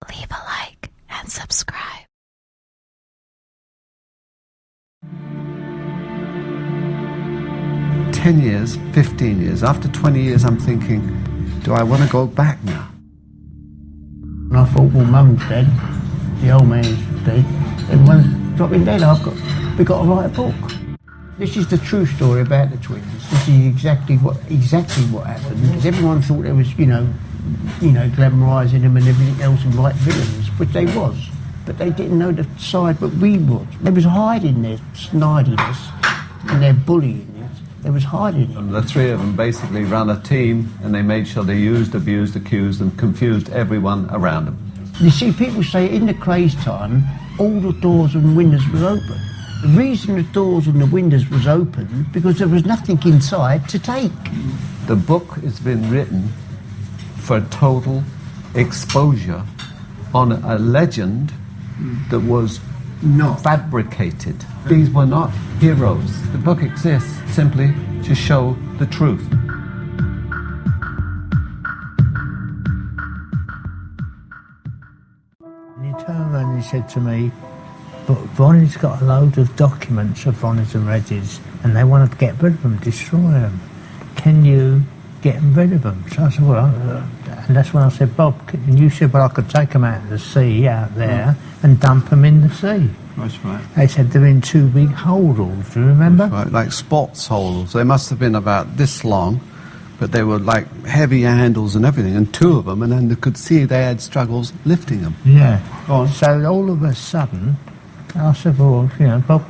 leave a like and subscribe. "10 years, 15 years, after 20 years I'm thinking, do I want to go back now?" And I thought, well, Mum's dead, the old man's dead, everyone's dropping dead, we've got to write a book. This is the true story about the twins. This is exactly what happened, because everyone thought there was, glamorising them and everything else and like villains, which they was. But they didn't know the side but we was. They was hiding their snidiness and their bullying. They was hiding it. And the three of them basically ran a team, and they made sure they used, abused, accused and confused everyone around them. You see, people say in the Krays time, all the doors and windows were open. The reason the doors and the windows was open, because there was nothing inside to take. The book has been written for total exposure on a legend that was not fabricated. These were not heroes. The book exists simply to show the truth. And he turned around and he said to me, "But Ronnie's got a load of documents of Ronnie's and Reggie's, and they want to get rid of them, destroy them. Can you get rid of them?" So I said, "Well," and that's when I said, "Bob," and you said, "Well, I could take them out of the sea out there and dump them in the sea." That's right. They said they're in two big holdalls, do you remember? Right, like sports holdalls. They must have been about this long, but they were like heavy handles and everything, and two of them, and then they could see they had struggles lifting them. Yeah. Go on. So all of a sudden, I said, "Well, Bob,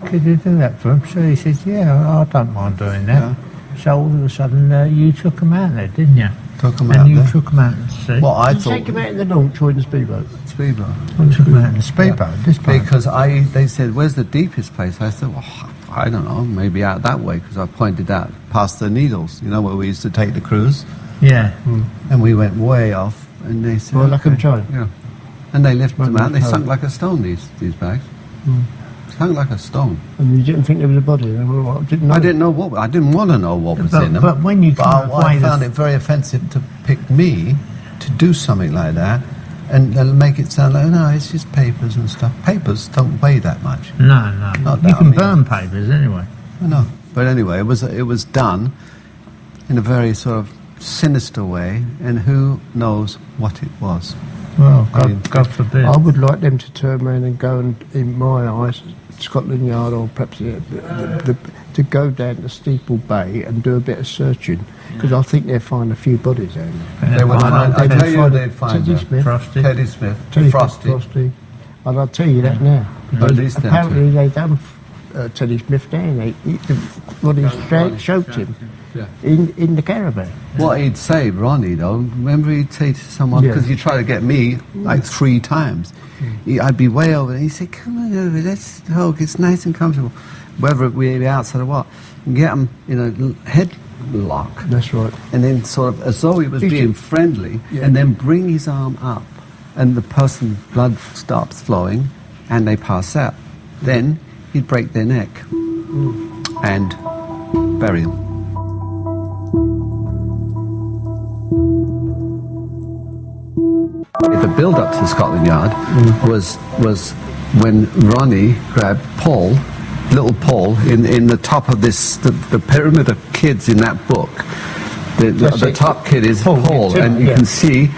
could you do that for him?" So he said, "Yeah, I don't mind doing that." Yeah. So all of a sudden, you took them out there, didn't you? Took them and out you there. took them out in the sea. Well, I Did you thought... take them out in the launch or in the speedboat? Speedboat. I took them out in the speedboat, this boat. Because they said, "Where's the deepest place?" I said, "Well, I don't know, maybe out that way," because I pointed out past the Needles, where we used to take the cruise. Yeah. And we went way off, and they said... Well, like I'm trying. Yeah. And they lifted them out, and they Well, sunk like a stone, these bags. Sunk like a stone. And you didn't think there was a body? I didn't know what... I didn't want to know what was in them. But when you come I found it very offensive to pick me to do something like that and make it sound like, no, it's just papers and stuff. Papers don't weigh that much. No. Not You that, can I mean- burn papers anyway. No. But anyway, it was done in a very sort of sinister way, and who knows what it was. Well, God forbid. I would like them to turn around and go and, in my eyes, Scotland Yard or perhaps to go down to Steeple Bay and do a bit of searching, because I think they'll find a few bodies down there. They would find, I tell you, they'd find Teddy Smith. Frosty. Teddy Smith, Teddy Frosty. And I'll tell you that now. At least them Apparently they done Teddy Smith down. Ronnie choked him Yeah. in the caravan. What he'd say, Ronnie, though, remember he'd say to someone, Yeah. because he tried to get me like 3 times. I'd be way over, and he'd say, "Come on over, let's hug, it's nice and comfortable." Whether we be outside or what, and get him in a headlock. That's right. And then sort of, as though he was being friendly, and then bring his arm up, and the person's blood stops flowing, and they pass out. Then he'd break their neck and bury them. The build-up to Scotland Yard was when Ronnie grabbed Paul, little Paul, in the top of the pyramid of kids in that book. The top kid is Paul, and you can see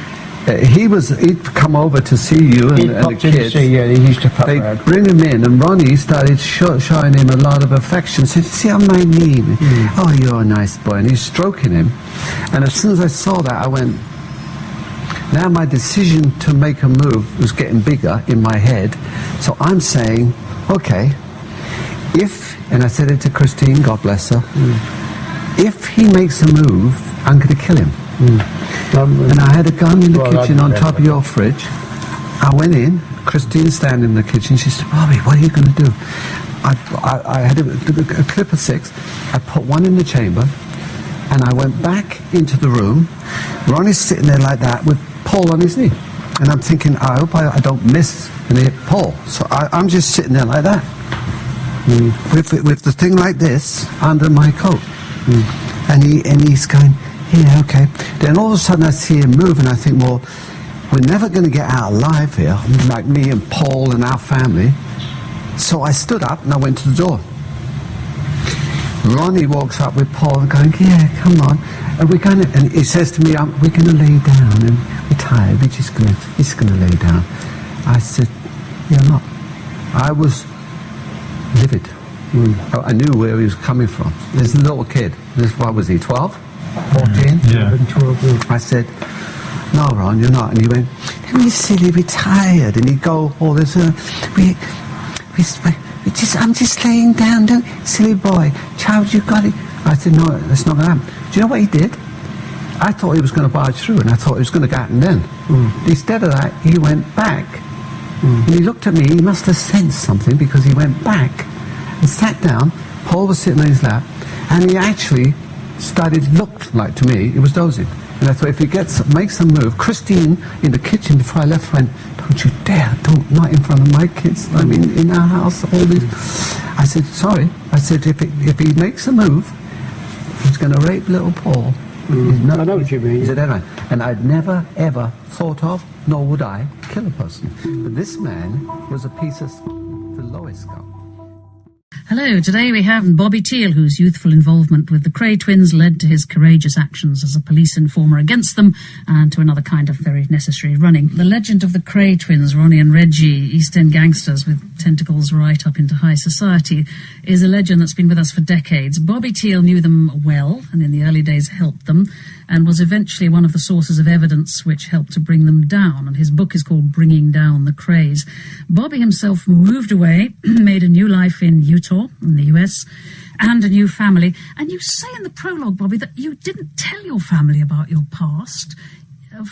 he'd come over to see you and the kids. He used to pop They around. bring him in, and Ronnie started showing him a lot of affection. Said, "See on my knee, oh, you're a nice boy," and he's stroking him. And as soon as I saw that, I went. Now my decision to make a move was getting bigger in my head, so I'm saying, okay, and I said it to Christine, God bless her, if he makes a move, I'm going to kill him. And I had a gun in the kitchen on top of your fridge. I went in, Christine standing in the kitchen, she said, "Bobby, what are you going to do?" I had a clip of 6, I put one in the chamber, and I went back into the room. Ronnie's sitting there like that with Paul on his knee. And I'm thinking, I hope I don't miss and hit Paul. So I'm just sitting there like that. With the thing like this under my coat. And he's going, "Yeah, okay." Then all of a sudden I see him move, and I think, well, we're never going to get out alive here, like me and Paul and our family. So I stood up and I went to the door. Ronnie walks up with Paul and going, yeah, come on. And we're going to, and he says to me, we're going to lay down and we're tired. We're just going to lay down. I said, you're not. I was livid. I knew where he was coming from. This little kid, what was he, 12? 14? Yeah. 12. I said, no, Ron, you're not. And he went, you're silly, we're tired. And he'd go, oh, there's I'm just laying down, silly boy. Child, you got it. I said, no, that's not going to happen. Do you know what he did? I thought he was going to barge through, and I thought he was going to go out and then. Instead of that, he went back. And he looked at me, he must have sensed something, because he went back and sat down. Paul was sitting on his lap, and he actually looked like, to me, he was dozing. And I thought, if he makes a move, Christine in the kitchen before I left went, don't you dare, not in front of my kids. I mean, in our house, all this. I said, sorry. I said, if he makes a move, he's going to rape little Paul. I know what you mean. He said, anyway. And I'd never, ever thought of, nor would I, kill a person. But this man was a piece of the lowest scum. Hello, today we have Bobby Teale, whose youthful involvement with the Kray twins led to his courageous actions as a police informer against them and to another kind of very necessary running. The legend of the Kray twins, Ronnie and Reggie, East End gangsters with tentacles right up into high society, is a legend that's been with us for decades. Bobby Teale knew them well and in the early days helped them, and was eventually one of the sources of evidence which helped to bring them down, and his book is called Bringing Down the Krays. Bobby himself moved away, made a new life in Utah, in the US, and a new family. And you say in the prologue, Bobby, that you didn't tell your family about your past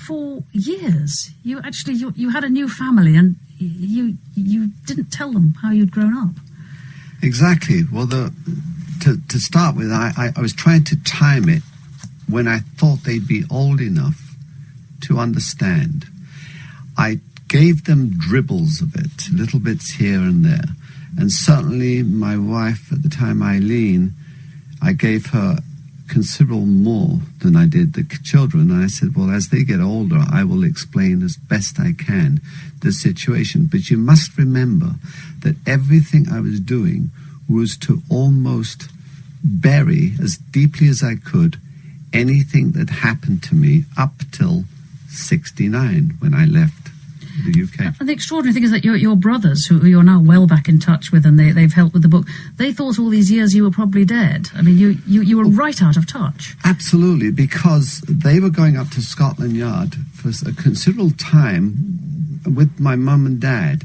for years. You had a new family, and you didn't tell them how you'd grown up. Exactly. Well, to start with, I was trying to time it when I thought they'd be old enough to understand. I gave them dribbles of it, little bits here and there. And certainly my wife at the time, Eileen, I gave her considerable more than I did the children. And I said, well, as they get older, I will explain as best I can the situation. But you must remember that everything I was doing was to almost bury as deeply as I could anything that happened to me up till 69 when I left the UK. And the extraordinary thing is that your brothers, who you're now well back in touch with, and they've helped with the book, they thought all these years you were probably dead. I mean, you were right out of touch. Absolutely, because they were going up to Scotland Yard for a considerable time with my mum and dad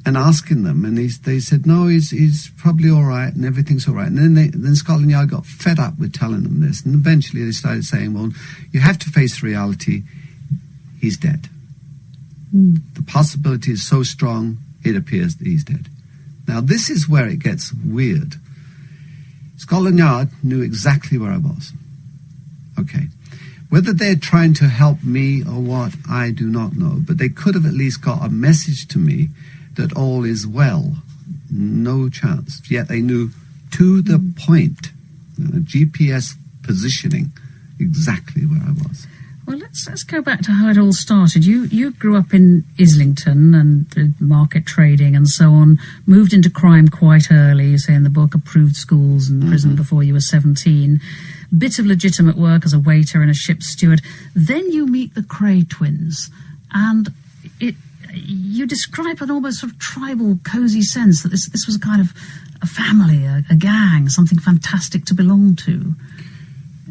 and asking them, and they said, no, he's probably all right and everything's all right. And then Scotland Yard got fed up with telling them this, and eventually they started saying, well, you have to face reality, he's dead. The possibility is so strong, it appears that he's dead. Now, this is where it gets weird. Scotland Yard knew exactly where I was. Okay. Whether they're trying to help me or what, I do not know. But they could have at least got a message to me that all is well. No chance. Yet they knew to the point, GPS positioning, exactly where I was. Well, let's go back to how it all started. You grew up in Islington and did market trading and so on, moved into crime quite early, you say in the book, approved schools and prison before you were 17, bit of legitimate work as a waiter and a ship's steward. Then you meet the Kray twins, and you describe an almost sort of tribal, cosy sense that this was a kind of a family, a gang, something fantastic to belong to.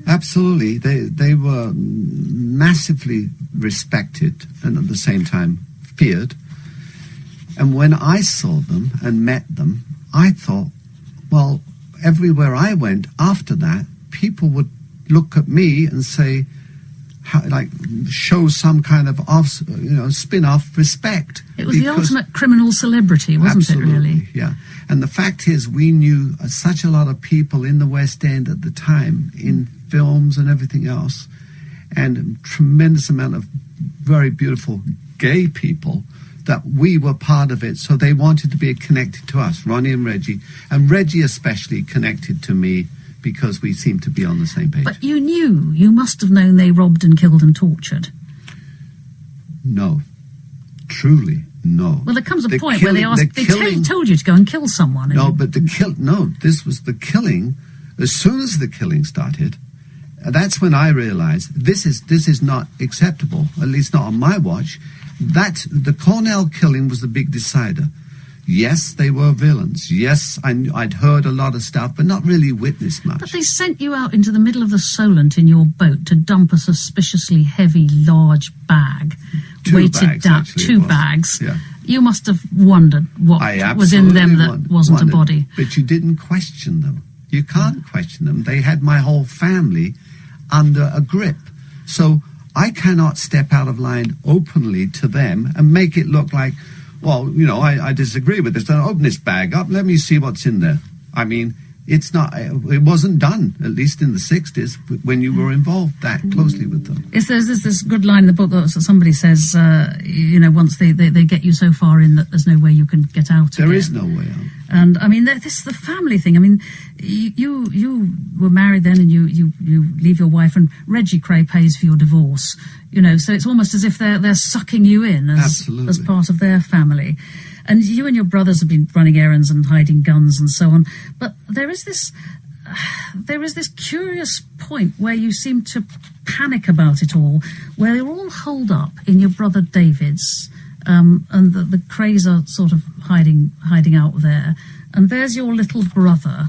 Absolutely. They were massively respected and at the same time feared. And when I saw them and met them, I thought, well, everywhere I went after that, people would look at me and say, show some kind of spin-off respect. It was the ultimate criminal celebrity, wasn't it, really? Yeah. And the fact is, we knew such a lot of people in the West End at the time, in films and everything else, and a tremendous amount of very beautiful gay people, that we were part of it, so they wanted to be connected to us, Ronnie and Reggie especially connected to me because we seemed to be on the same page. But you must have known they robbed and killed and tortured. No. Truly, no. Well, there comes a The point where they told you to go and kill someone. No, but this was the killing. As soon as the killing started, that's when I realized this is not acceptable, at least not on my watch. That the Cornell killing was the big decider. Yes, they were villains. Yes, I'd heard a lot of stuff, but not really witnessed much. But they sent you out into the middle of the Solent in your boat to dump a suspiciously heavy, large bag. Two bags. Yeah. You must have wondered what was in them that wasn't a body. But you didn't question them. You can't question them. They had my whole family under a grip. So I cannot step out of line openly to them and make it look like, well, I disagree with this. Don't open this bag up. Let me see what's in there. I mean, it wasn't done, at least in the 60s, when you were involved that closely with them. There's this good line in the book that somebody says, once they get you so far in that there's no way you can get out again. There is no way out. And, I mean, this is the family thing. I mean, you were married then and you leave your wife, and Reggie Kray pays for your divorce, so it's almost as if they're sucking you in as part of their family. And you and your brothers have been running errands and hiding guns and so on. But there is this curious point where you seem to panic about it all, where you're all holed up in your brother David's, and the Krays are sort of hiding out there. And there's your little brother,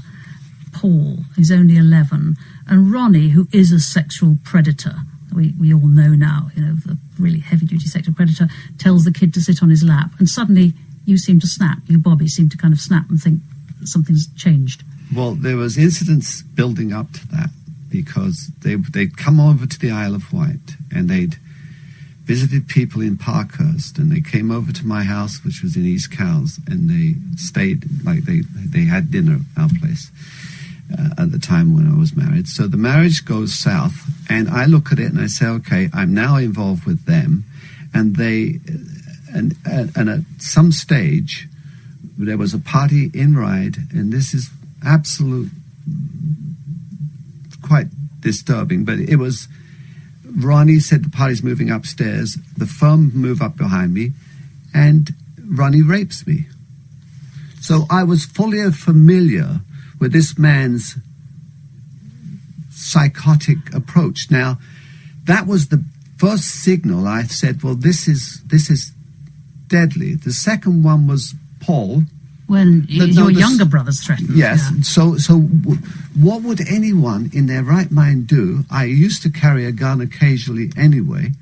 Paul, who's only 11, and Ronnie, who is a sexual predator. We all know now, the really heavy-duty sexual predator, tells the kid to sit on his lap, and suddenly you seem to snap. You, Bobby, seem to kind of snap and think something's changed. Well, there was incidents building up to that because they'd come over to the Isle of Wight and they'd visited people in Parkhurst, and they came over to my house, which was in East Cowes, and they stayed, like they had dinner at our place at the time when I was married. So the marriage goes south, and I look at it and I say, okay, I'm now involved with them, and they... And at some stage, there was a party in Ryde, and this is quite disturbing, but it was, Ronnie said the party's moving upstairs, the firm move up behind me, and Ronnie rapes me. So I was fully familiar with this man's psychotic approach. Now, that was the first signal. I said, well, this is deadly. The second one was Paul. When your younger brother's threatened. Yes. Yeah. So what would anyone in their right mind do? I used to carry a gun occasionally anyway,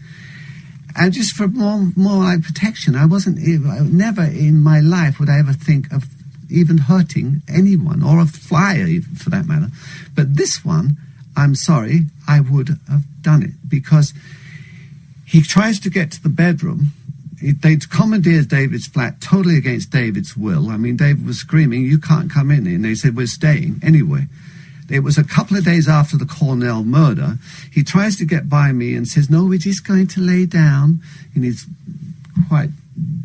and just for more like protection. Never in my life would I ever think of even hurting anyone, or a fly even, for that matter. But this one, I'm sorry, I would have done it, because he tries to get to the bedroom. They'd commandeered David's flat totally against David's will. I mean, David was screaming, you can't come in. And they said, we're staying anyway. It was a couple of days after the Cornell murder. He tries to get by me and says, no, we're just going to lay down, in his quite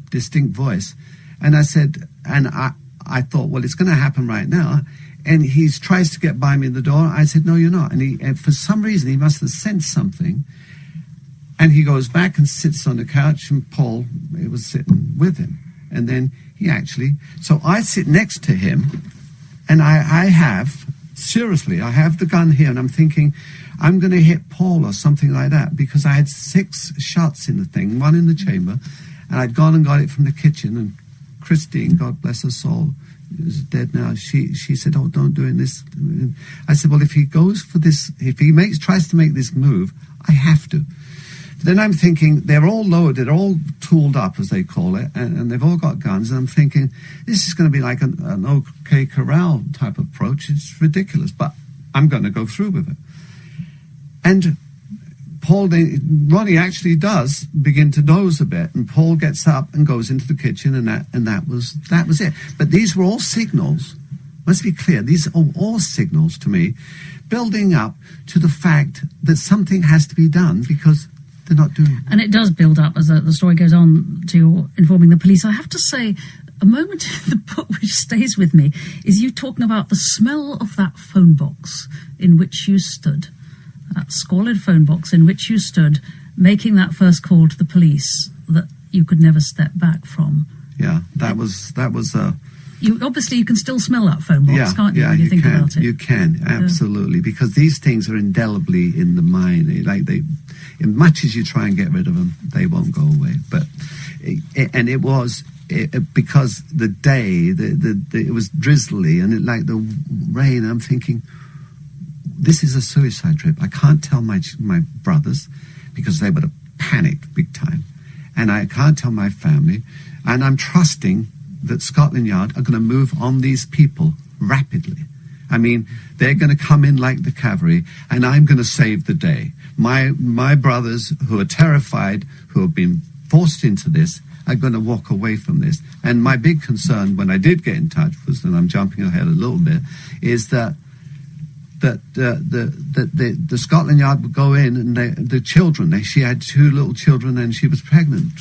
distinct voice. And I said, and I thought, well, it's going to happen right now. And he tries to get by me in the door. I said, no, you're not. And for some reason, he must have sensed something. And he goes back and sits on the couch, and Paul was sitting with him. And then so I sit next to him, and I have the gun here, and I'm thinking, I'm going to hit Paul or something like that, because I had 6 shots in the thing, 1 in the chamber, and I'd gone and got it from the kitchen, and Christine, God bless her soul, is dead now. She said, oh, don't do this. I said, well, if he goes for this, if he tries to make this move, I have to. Then I'm thinking, they're all loaded, they're all tooled up, as they call it, and they've all got guns, and I'm thinking, this is going to be like an OK Corral type approach. It's ridiculous, but I'm going to go through with it. And Ronnie actually does begin to doze a bit, and Paul gets up and goes into the kitchen, and that was it. But these were all signals. Let's be clear, these are all signals to me, building up to the fact that something has to be done, because they're not doing it. And it does build up as the story goes on to your informing the police. I have to say, a moment in the book which stays with me is you talking about the smell of that phone box in which you stood, that squalid phone box in which you stood, making that first call to the police that you could never step back from. Yeah, that was You can still smell that phone box, can't you? When you think about it. You can, absolutely, because these things are indelibly in the mind. Like as much as you try and get rid of them, they won't go away. But because the day, it was drizzly and like the rain. I'm thinking, this is a suicide trip. I can't tell my brothers because they would have panicked big time, and I can't tell my family, and I'm trusting that Scotland Yard are going to move on these people rapidly. I mean, they're going to come in like the cavalry, and I'm going to save the day. My brothers, who are terrified, who have been forced into this, are going to walk away from this. And my big concern when I did get in touch was, and I'm jumping ahead a little bit, is that the Scotland Yard would go in, and the children, she had 2 little children, and she was pregnant,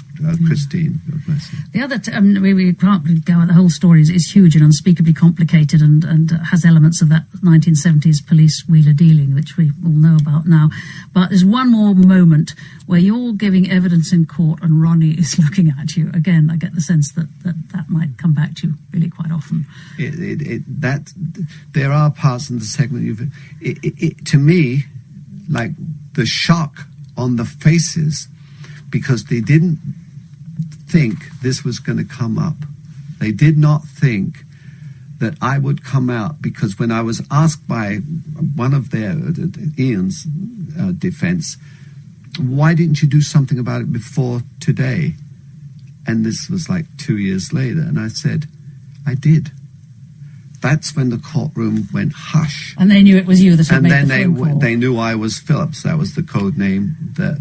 Christine. God bless her. The other, we can't go, the whole story is huge and unspeakably complicated and has elements of that 1970s police wheeler dealing, which we all know about now. But there's one more moment where you're giving evidence in court and Ronnie is looking at you. Again, I get the sense that might come back to you really quite often. There are parts in the segment to me, like the shock on the faces, because they didn't think this was going to come up. They did not think that I would come out, because when I was asked by one of their, Ian's defense, why didn't you do something about it before today? And this was like 2 years later, and I said, I did. That's when the courtroom went hush. And they knew it was you that had made the phone call. And then they knew I was Phillips. That was the code name that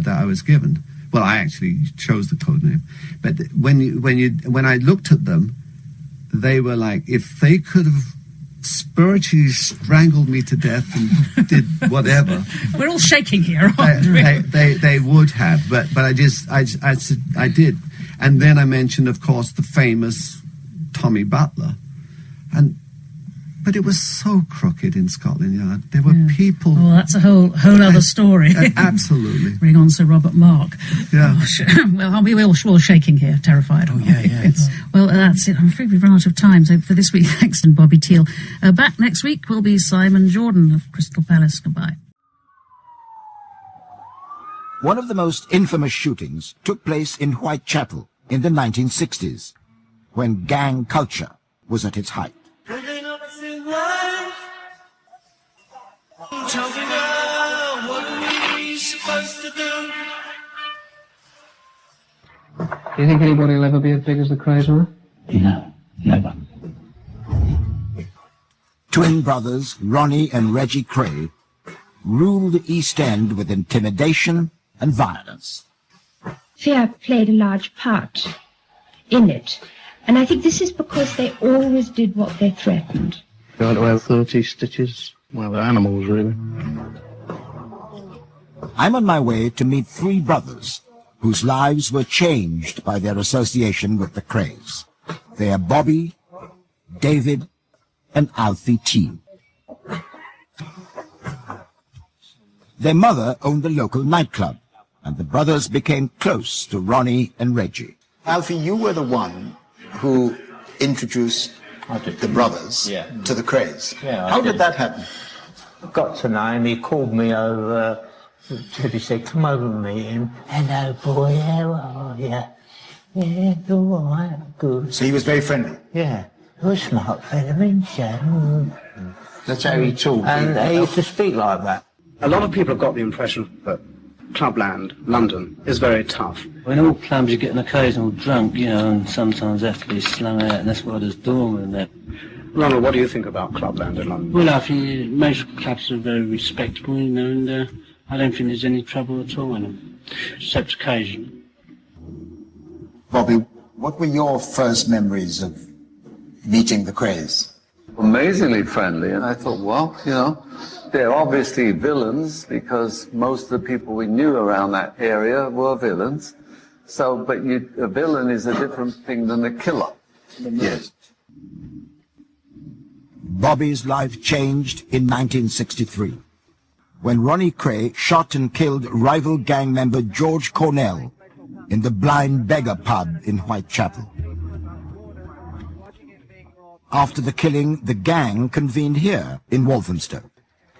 I was given. Well, I actually chose the code name. But when I looked at them, they were like, if they could have spiritually strangled me to death and did whatever. We're all shaking here, aren't we? They would have. But I said I did. And then I mentioned, of course, the famous Tommy Butler. But it was so crooked in Scotland Yard. There were people... Well, that's a whole other story. Absolutely. Bring on Sir Robert Mark. Yeah. Gosh. Well, we're all shaking here, terrified. Oh, yeah. Well, that's it. I'm afraid we've run out of time. So for this week, thanks to Bobby Teale. Back next week will be Simon Jordan of Crystal Palace. Goodbye. One of the most infamous shootings took place in Whitechapel in the 1960s, when gang culture was at its height. Do you think anybody will ever be as big as the Krays were? No, never. Twin brothers Ronnie and Reggie Kray ruled the East End with intimidation and violence. Fear played a large part in it, and I think this is because they always did what they threatened. You had to have 30 stitches. Well, they're animals, really. I'm on my way to meet 3 brothers whose lives were changed by their association with the Krays. They are Bobby, David, and Alfie Teale. Their mother owned a local nightclub, and the brothers became close to Ronnie and Reggie. Alfie, you were the one who introduced the brothers to the Krays. Yeah, How did that happen? I got to know him, he called me over, he said, come over and meet him. Hello, boy, how are you? Yeah, all right, good. So he was very friendly? Yeah, you're a smart fella, ain't you? That's how he talked. And he used to speak like that. A lot of people have got the impression that Clubland, London, is very tough. In all clubs you get an occasional drunk, you know, and sometimes have to be slung out, and that's why there's doormen there. Ronald, what do you think about Clubland in London? Well, I think most clubs are very respectable, you know, and I don't think there's any trouble at all in them, except occasion. Bobby, what were your first memories of meeting the Krays? Amazingly friendly, and I thought, well, you know, they're obviously villains because most of the people we knew around that area were villains. So, but a villain is a different thing than a killer. Yes. Bobby's life changed in 1963, when Ronnie Kray shot and killed rival gang member George Cornell in the Blind Beggar pub in Whitechapel. After the killing, the gang convened here in Walthamstow.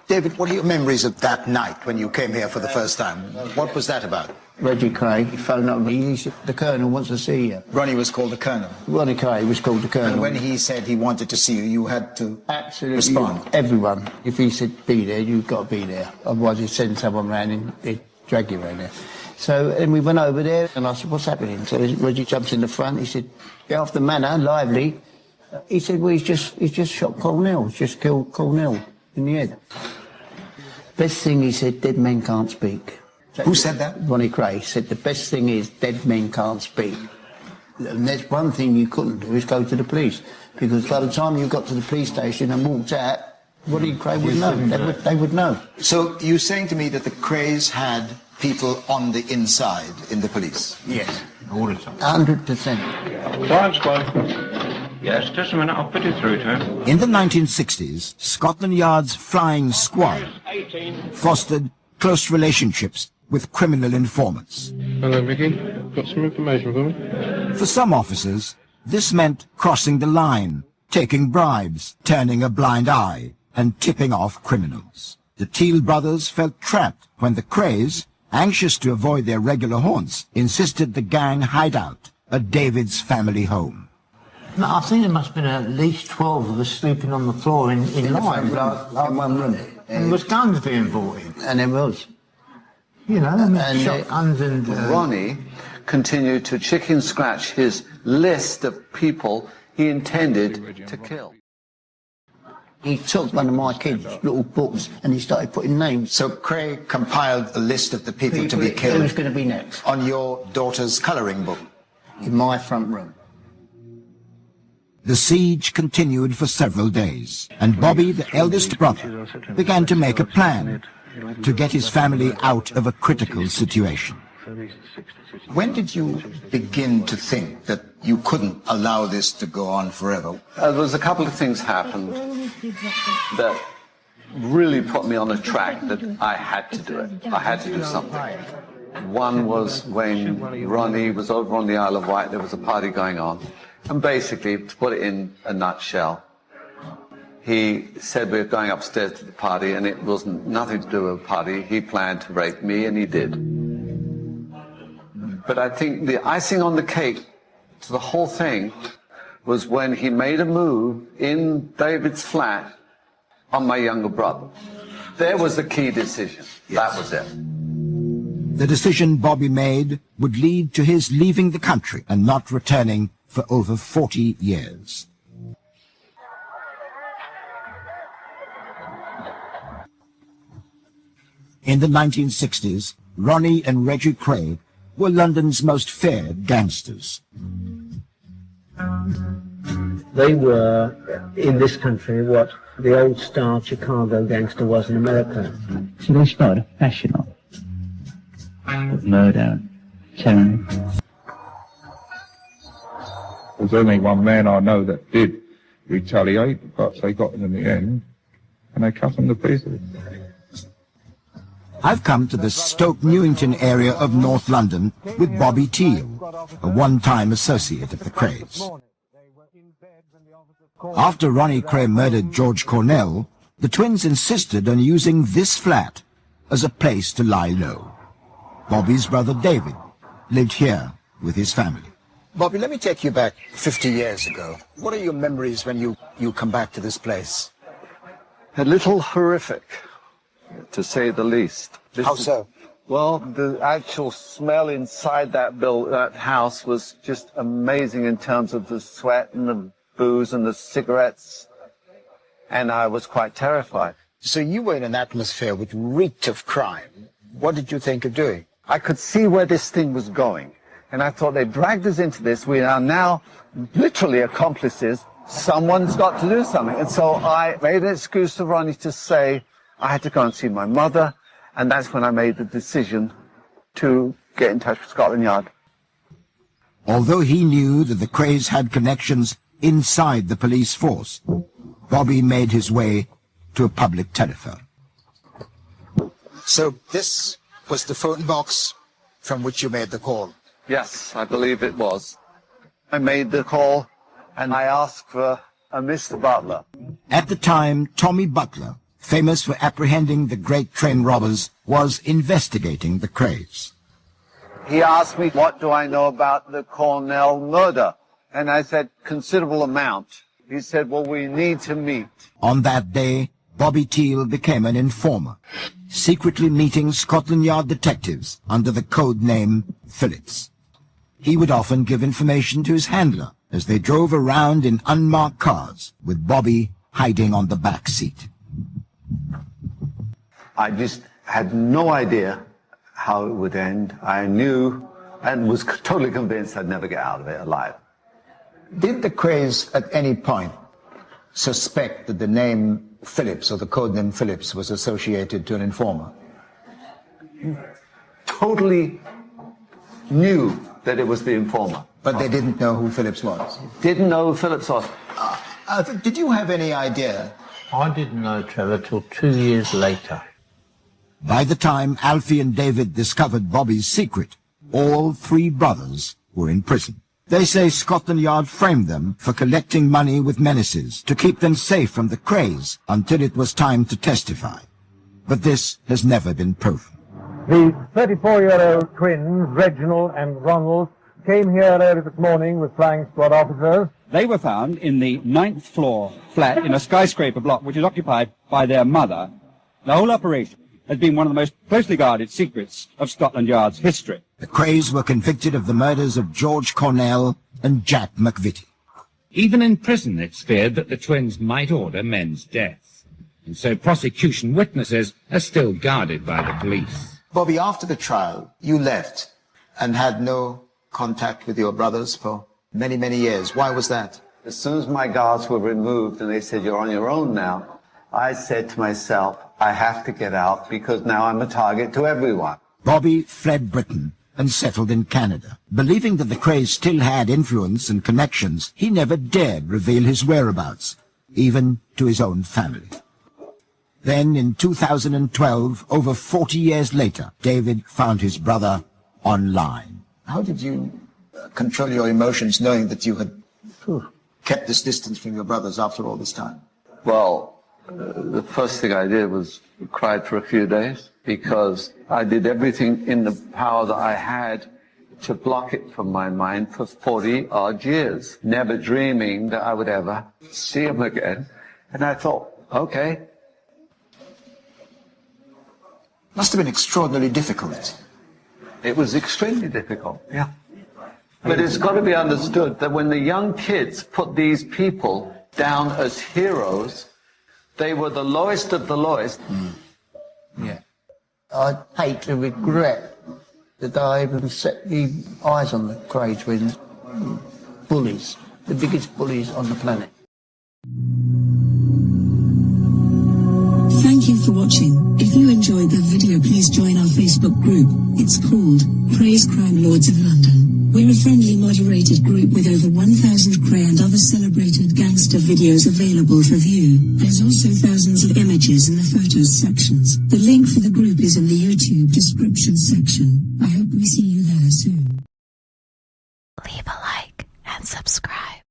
David, what are your memories of that night when you came here for the first time? What was that about? Reggie Kray, he phoned up me. He said, the Colonel wants to see you. Ronnie was called the Colonel. Ronnie Kray was called the Colonel. And when he said he wanted to see you, you had to absolutely respond. Everyone. If he said be there, you've got to be there. Otherwise he'd send someone round and they'd drag you around there. So, and we went over there and I said, what's happening? So Reggie jumps in the front. He said, get off the manor, lively. He said, well, he's just shot Cornell. He's just killed Cornell in the head. Best thing, he said, dead men can't speak. Who said that? Ronnie Kray said the best thing is dead men can't speak. And that's one thing you couldn't do is go to the police. Because by the time you got to the police station and walked out, Ronnie Kray would know. They would know. So you're saying to me that the Krays had people on the inside in the police? Yes. All the time? 100%. Science squad. Yes, just a minute, I'll put it through to him. In the 1960s, Scotland Yard's flying squad fostered close relationships with criminal informants. Hello, Mickey. Got some information for me? For some officers, this meant crossing the line, taking bribes, turning a blind eye, and tipping off criminals. The Teale brothers felt trapped when the Krays, anxious to avoid their regular haunts, insisted the gang hide out at David's family home. No, I think there must have been at least 12 of us sleeping on the floor in line. In one room. And there was guns being brought in. And there was. You know, and shotguns and... Ronnie continued to chicken scratch his list of people he intended to kill. He took one of my kids' little books and he started putting names. So Kray compiled a list of the people to be killed. Who's going to be next? On your daughter's colouring book? In my front room. The siege continued for several days, and Bobby, the eldest brother, began to make a plan to get his family out of a critical situation. When did you begin to think that you couldn't allow this to go on forever? There was a couple of things happened that really put me on a track that I had to do it. I had to do something. One was when Ronnie was over on the Isle of Wight, there was a party going on. And basically, to put it in a nutshell, he said we were going upstairs to the party and it wasn't nothing to do with a party. He planned to rape me and he did. But I think the icing on the cake to the whole thing was when he made a move in David's flat on my younger brother. There was the key decision. Yes. That was it. The decision Bobby made would lead to his leaving the country and not returning for over 40 years. In the 1960s, Ronnie and Reggie Kray were London's most feared gangsters. They were, in this country, what the old-style Chicago gangster was in America. So they started a fashion of murder, tyranny. There's only one man I know that did retaliate, but they got him in the end, and they cut him to pieces. I've come to the Stoke Newington area of North London with Bobby Teale, a one-time associate of the Krays. After Ronnie Kray murdered George Cornell, the twins insisted on using this flat as a place to lie low. Bobby's brother David lived here with his family. Bobby, let me take you back 50 years ago. What are your memories when you come back to this place? A little horrific, to say the least. How so? Well, the actual smell inside that house was just amazing in terms of the sweat and the booze and the cigarettes, and I was quite terrified. So you were in an atmosphere which reeked of crime. What did you think of doing? I could see where this thing was going, and I thought they dragged us into this. We are now literally accomplices. Someone's got to do something. And so I made an excuse to Ronnie to say I had to go and see my mother, and that's when I made the decision to get in touch with Scotland Yard. Although he knew that the Krays had connections inside the police force, Bobby made his way to a public telephone. So this was the phone box from which you made the call? Yes, I believe it was. I made the call and I asked for a Mr. Butler. At the time, Tommy Butler, famous for apprehending the great train robbers, was investigating the Krays. He asked me, what do I know about the Cornell murder? And I said, considerable amount. He said, well, we need to meet. On that day, Bobby Teale became an informer, secretly meeting Scotland Yard detectives under the code name Phillips. He would often give information to his handler as they drove around in unmarked cars, with Bobby hiding on the back seat. I just had no idea how it would end. I knew and was totally convinced I'd never get out of it alive. Did the Krays at any point suspect that the name Phillips, or the code name Phillips, was associated to an informer? Totally knew that it was the informer. But they didn't know who Phillips was? Didn't know who Phillips was. Did you have any idea? I didn't know Trevor till 2 years later. By the time Alfie and David discovered Bobby's secret, all three brothers were in prison. They say Scotland Yard framed them for collecting money with menaces to keep them safe from the Krays until it was time to testify. But this has never been proven. The 34-year-old twins, Reginald and Ronald, came here early this morning with flying squad officers. They were found in the 9th floor flat in a skyscraper block which is occupied by their mother. The whole operation has been one of the most closely guarded secrets of Scotland Yard's history. The Krays were convicted of the murders of George Cornell and Jack McVitie. Even in prison, it's feared that the twins might order men's deaths. And so prosecution witnesses are still guarded by the police. Bobby, after the trial, you left and had no contact with your brothers for many, many years. Why was that? As soon as my guards were removed and they said, you're on your own now, I said to myself, I have to get out because now I'm a target to everyone. Bobby fled Britain and settled in Canada. Believing that the Krays still had influence and connections, he never dared reveal his whereabouts, even to his own family. Then, in 2012, over 40 years later, David found his brother online. How did you control your emotions knowing that you had kept this distance from your brothers after all this time? Well, the first thing I did was cried for a few days because I did everything in the power that I had to block it from my mind for 40-odd years, never dreaming that I would ever see him again. And I thought, okay. Must have been extraordinarily difficult. It was extremely difficult, yeah. But it's got to be understood that when the young kids put these people down as heroes, they were the lowest of the lowest. Yeah. I'd hate to regret that I even set the eyes on the Kray twins. Bullies. The biggest bullies on the planet. Thank you for watching. If you enjoyed the video, please join our Facebook group. It's called Krays Crime Lords of London. We're a friendly, moderated group with over 1,000 Kray and other celebrated gangster videos available for view. There's also thousands of images in the photos sections. The link for the group is in the YouTube description section. I hope we see you there soon. Leave a like and subscribe.